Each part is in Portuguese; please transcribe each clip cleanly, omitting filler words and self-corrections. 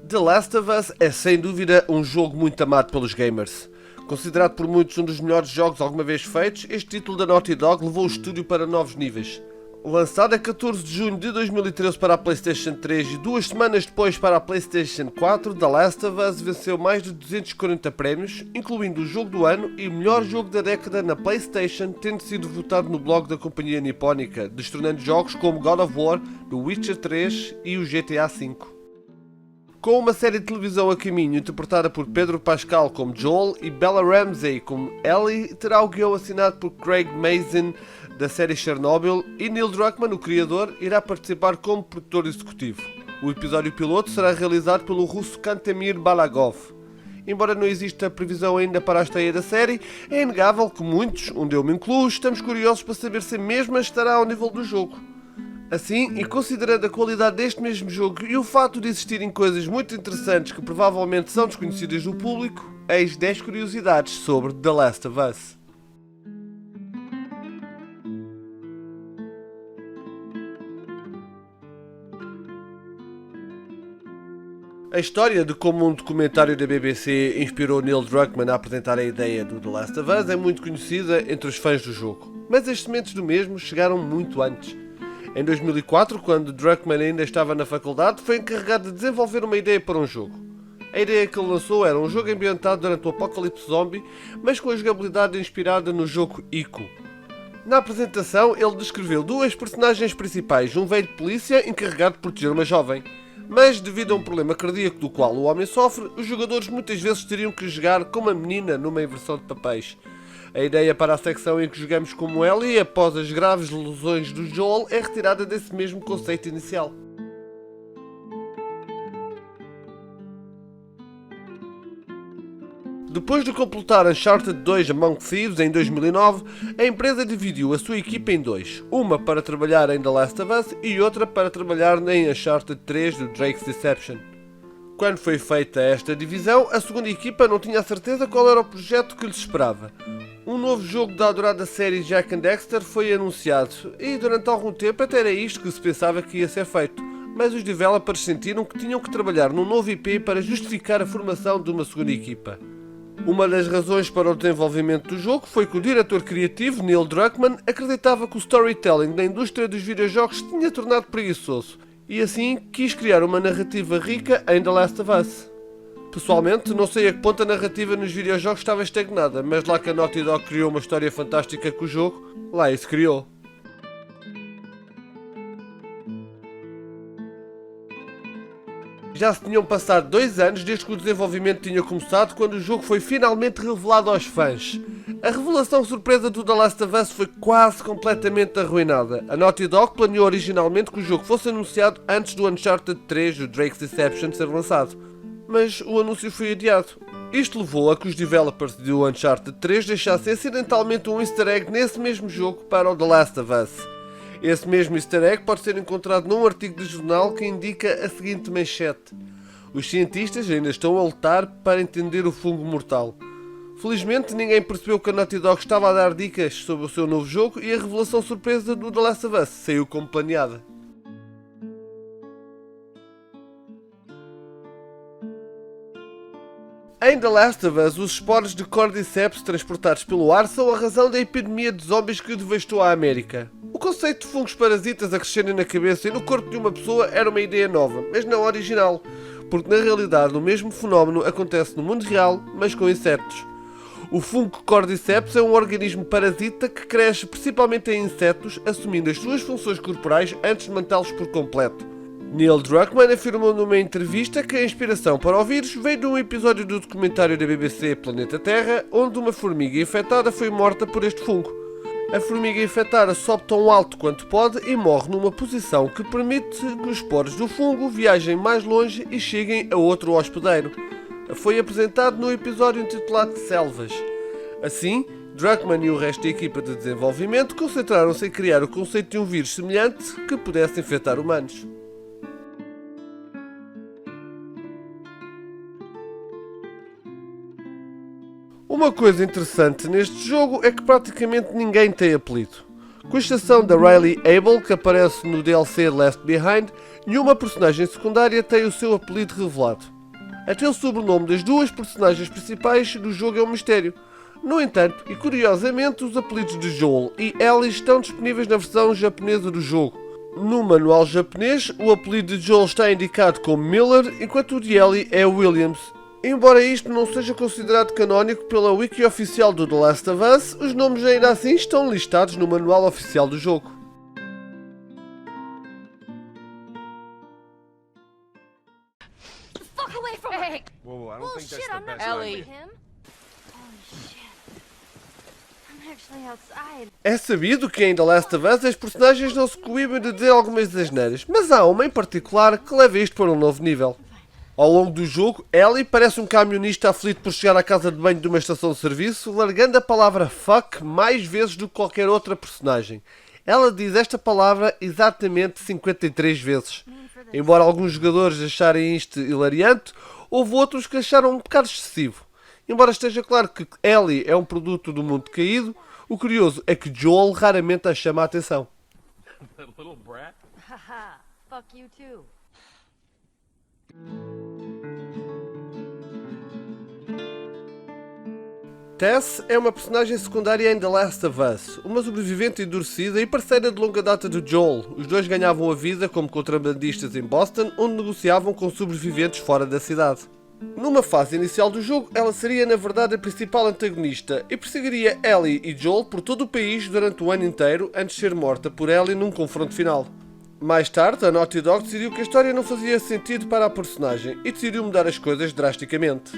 The Last of Us é sem dúvida um jogo muito amado pelos gamers. Considerado por muitos um dos melhores jogos alguma vez feitos, este título da Naughty Dog levou o estúdio para novos níveis. Lançado a 14 de junho de 2013 para a PlayStation 3 e 2 semanas depois para a PlayStation 4, The Last of Us venceu mais de 240 prémios, incluindo o Jogo do Ano e Melhor Jogo da Década na PlayStation, tendo sido votado no blog da companhia nipónica, destronando jogos como God of War, The Witcher 3 e o GTA V. Com uma série de televisão a caminho interpretada por Pedro Pascal como Joel e Bella Ramsey como Ellie, terá o guião assinado por Craig Mazin da série Chernobyl e Neil Druckmann, o criador, irá participar como produtor executivo. O episódio piloto será realizado pelo russo Kantemir Balagov. Embora não exista previsão ainda para a estreia da série, é inegável que muitos, onde eu me incluo, estamos curiosos para saber se a mesma estará ao nível do jogo. Assim, e considerando a qualidade deste mesmo jogo e o facto de existirem coisas muito interessantes que provavelmente são desconhecidas do público, eis 10 curiosidades sobre The Last of Us. A história de como um documentário da BBC inspirou Neil Druckmann a apresentar a ideia do The Last of Us é muito conhecida entre os fãs do jogo, mas as sementes do mesmo chegaram muito antes. Em 2004, quando Druckmann ainda estava na faculdade, foi encarregado de desenvolver uma ideia para um jogo. A ideia que ele lançou era um jogo ambientado durante o apocalipse zombie, mas com a jogabilidade inspirada no jogo Ico. Na apresentação, ele descreveu duas personagens principais, um velho polícia encarregado de proteger uma jovem. Mas, devido a um problema cardíaco do qual o homem sofre, os jogadores muitas vezes teriam que jogar com uma menina numa inversão de papéis. A ideia para a secção em que jogamos como Ellie, após as graves lesões do Joel, é retirada desse mesmo conceito inicial. Depois de completar Uncharted 2 Among Thieves em 2009, a empresa dividiu a sua equipa em dois, uma para trabalhar em The Last of Us e outra para trabalhar em Uncharted 3 do Drake's Deception. Quando foi feita esta divisão, a segunda equipa não tinha a certeza qual era o projeto que lhes esperava. Um novo jogo da adorada série Jak and Daxter foi anunciado e durante algum tempo até era isto que se pensava que ia ser feito, mas os developers sentiram que tinham que trabalhar num novo IP para justificar a formação de uma segunda equipa. Uma das razões para o desenvolvimento do jogo foi que o diretor criativo, Neil Druckmann, acreditava que o storytelling da indústria dos videojogos se tinha tornado preguiçoso e assim quis criar uma narrativa rica em The Last of Us. Pessoalmente, não sei a que ponto a narrativa nos videojogos estava estagnada, mas lá que a Naughty Dog criou uma história fantástica com o jogo, lá isso criou. Já se tinham passado 2 anos desde que o desenvolvimento tinha começado, quando o jogo foi finalmente revelado aos fãs. A revelação surpresa do The Last of Us foi quase completamente arruinada. A Naughty Dog planeou originalmente que o jogo fosse anunciado antes do Uncharted 3 do Drake's Deception ser lançado, mas o anúncio foi adiado. Isto levou a que os developers do Uncharted 3 deixassem acidentalmente um easter egg nesse mesmo jogo para o The Last of Us. Esse mesmo easter egg pode ser encontrado num artigo de jornal que indica a seguinte manchete: os cientistas ainda estão a lutar para entender o fungo mortal. Felizmente ninguém percebeu que a Naughty Dog estava a dar dicas sobre o seu novo jogo e a revelação surpresa do The Last of Us saiu como planeada. Em The Last of Us, os esporos de Cordyceps transportados pelo ar são a razão da epidemia de zombies que devastou a América. O conceito de fungos parasitas a crescerem na cabeça e no corpo de uma pessoa era uma ideia nova, mas não original, porque na realidade o mesmo fenómeno acontece no mundo real, mas com insetos. O fungo Cordyceps é um organismo parasita que cresce principalmente em insetos, assumindo as suas funções corporais antes de mantê-los por completo. Neil Druckmann afirmou numa entrevista que a inspiração para o vírus veio de um episódio do documentário da BBC Planeta Terra, onde uma formiga infectada foi morta por este fungo. A formiga infectada sobe tão alto quanto pode e morre numa posição que permite que os poros do fungo viajem mais longe e cheguem a outro hospedeiro. Foi apresentado no episódio intitulado Selvas. Assim, Druckmann e o resto da equipa de desenvolvimento concentraram-se em criar o conceito de um vírus semelhante que pudesse infectar humanos. Uma coisa interessante neste jogo é que praticamente ninguém tem apelido. Com exceção da Riley Abel, que aparece no DLC Left Behind, nenhuma personagem secundária tem o seu apelido revelado. Até o sobrenome das duas personagens principais do jogo é um mistério. No entanto, e curiosamente, os apelidos de Joel e Ellie estão disponíveis na versão japonesa do jogo. No manual japonês, o apelido de Joel está indicado como Miller, enquanto o de Ellie é Williams. Embora isto não seja considerado canónico pela wiki oficial do The Last of Us, os nomes ainda assim estão listados no manual oficial do jogo. Fuck away from her! Whoa, I don't think Bullshit, that's the I'm not best going Ellie. with him. Holy shit. I'm actually outside. É sabido que em The Last of Us as personagens não se coíbem de dizer algumas asneiras, mas há uma em particular que leva isto para um novo nível. Ao longo do jogo, Ellie parece um camionista aflito por chegar à casa de banho de uma estação de serviço, largando a palavra fuck mais vezes do que qualquer outra personagem. Ela diz esta palavra exatamente 53 vezes. Embora alguns jogadores acharem isto hilariante, houve outros que acharam um bocado excessivo. Embora esteja claro que Ellie é um produto do mundo caído, o curioso é que Joel raramente a chama a atenção. That little brat? Haha. Fuck you too. Tess é uma personagem secundária em The Last of Us, uma sobrevivente endurecida e parceira de longa data de Joel. Os dois ganhavam a vida como contrabandistas em Boston, onde negociavam com sobreviventes fora da cidade. Numa fase inicial do jogo, ela seria na verdade a principal antagonista e perseguiria Ellie e Joel por todo o país durante o ano inteiro antes de ser morta por Ellie num confronto final. Mais tarde, a Naughty Dog decidiu que a história não fazia sentido para a personagem e decidiu mudar as coisas drasticamente.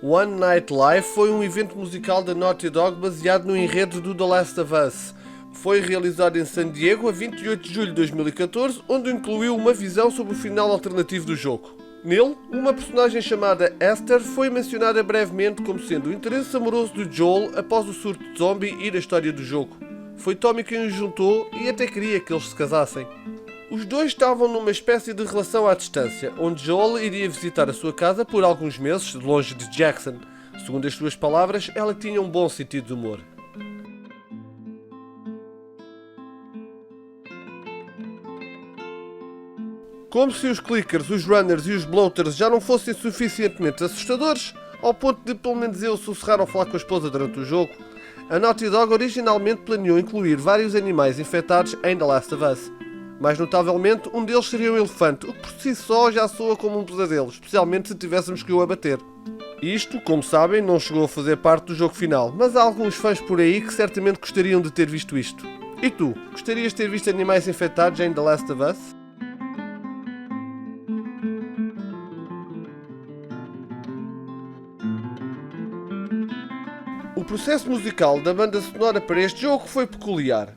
One Night Live foi um evento musical da Naughty Dog baseado no enredo do The Last of Us. Foi realizado em San Diego a 28 de julho de 2014, onde incluiu uma visão sobre o final alternativo do jogo. Nele, uma personagem chamada Esther foi mencionada brevemente como sendo o interesse amoroso de Joel após o surto de zombie e da história do jogo. Foi Tommy quem os juntou e até queria que eles se casassem. Os dois estavam numa espécie de relação à distância, onde Joel iria visitar a sua casa por alguns meses, longe de Jackson. Segundo as suas palavras, ela tinha um bom sentido de humor. Como se os clickers, os runners e os bloaters já não fossem suficientemente assustadores, ao ponto de pelo menos eu sussurrar ao falar com a esposa durante o jogo, a Naughty Dog originalmente planeou incluir vários animais infectados em The Last of Us. Mais notavelmente, um deles seria um elefante, o que por si só já soa como um pesadelo, especialmente se tivéssemos que o abater. Isto, como sabem, não chegou a fazer parte do jogo final, mas há alguns fãs por aí que certamente gostariam de ter visto isto. E tu, gostarias de ter visto animais infectados em The Last of Us? O processo musical da banda sonora para este jogo foi peculiar.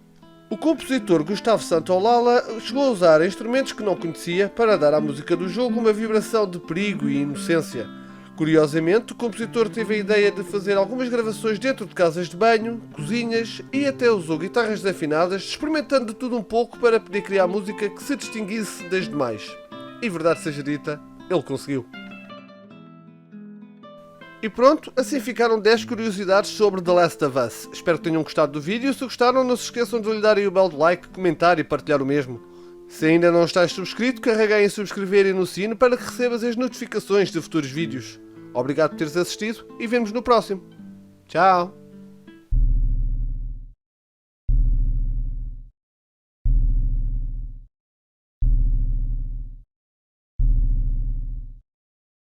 O compositor Gustavo Santaolalla chegou a usar instrumentos que não conhecia para dar à música do jogo uma vibração de perigo e inocência. Curiosamente, o compositor teve a ideia de fazer algumas gravações dentro de casas de banho, cozinhas e até usou guitarras desafinadas, experimentando de tudo um pouco para poder criar música que se distinguisse das demais. E verdade seja dita, ele conseguiu. E pronto, assim ficaram 10 curiosidades sobre The Last of Us. Espero que tenham gostado do vídeo. Se gostaram, não se esqueçam de lhe darem o belo like, comentar e partilhar o mesmo. Se ainda não estás subscrito, carreguem em subscrever e no sino para que recebas as notificações de futuros vídeos. Obrigado por teres assistido e vemos no próximo. Tchau!